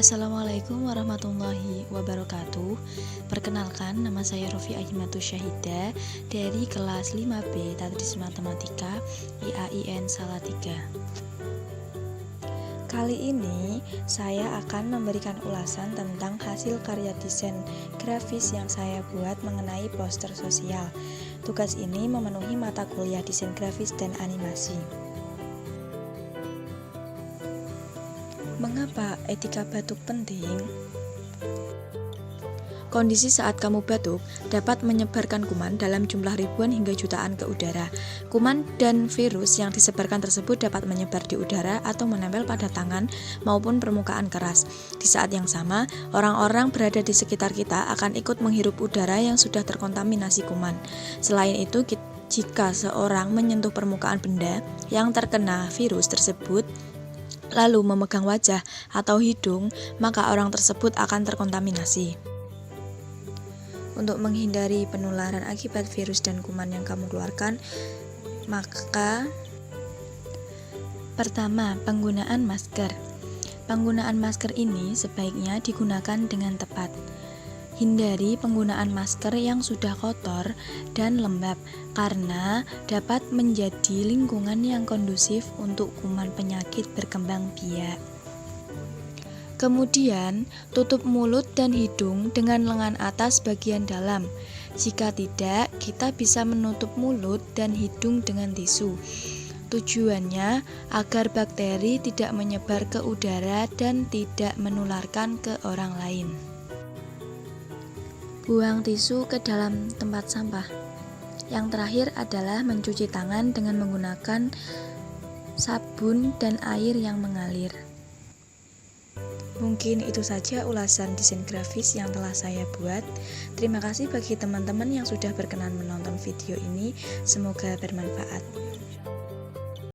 Assalamualaikum warahmatullahi wabarakatuh. Perkenalkan, nama saya Rofi Ahimatu Syahida dari kelas 5B Tadris Matematika IAIN Salatiga. Kali ini saya akan memberikan ulasan tentang hasil karya desain grafis yang saya buat mengenai poster sosial. Tugas ini memenuhi mata kuliah desain grafis dan animasi. Mengapa etika batuk penting? Kondisi saat kamu batuk dapat menyebarkan kuman dalam jumlah ribuan hingga jutaan ke udara. Kuman dan virus yang disebarkan tersebut dapat menyebar di udara atau menempel pada tangan maupun permukaan keras. Di saat yang sama, orang-orang berada di sekitar kita akan ikut menghirup udara yang sudah terkontaminasi kuman. Selain itu, jika seorang menyentuh permukaan benda yang terkena virus tersebut, lalu memegang wajah atau hidung, maka orang tersebut akan terkontaminasi. Untuk menghindari penularan akibat virus dan kuman yang kamu keluarkan, maka pertama, penggunaan masker. Penggunaan masker ini sebaiknya digunakan dengan tepat. Hindari penggunaan masker yang sudah kotor dan lembab karena dapat menjadi lingkungan yang kondusif untuk kuman penyakit berkembang biak. Kemudian, tutup mulut dan hidung dengan lengan atas bagian dalam. Jika tidak, kita bisa menutup mulut dan hidung dengan tisu. Tujuannya agar bakteri tidak menyebar ke udara dan tidak menularkan ke orang lain. Buang tisu ke dalam tempat sampah. Yang terakhir adalah mencuci tangan dengan menggunakan sabun dan air yang mengalir. Mungkin itu saja ulasan desain grafis yang telah saya buat. Terima kasih bagi teman-teman yang sudah berkenan menonton video ini. Semoga bermanfaat.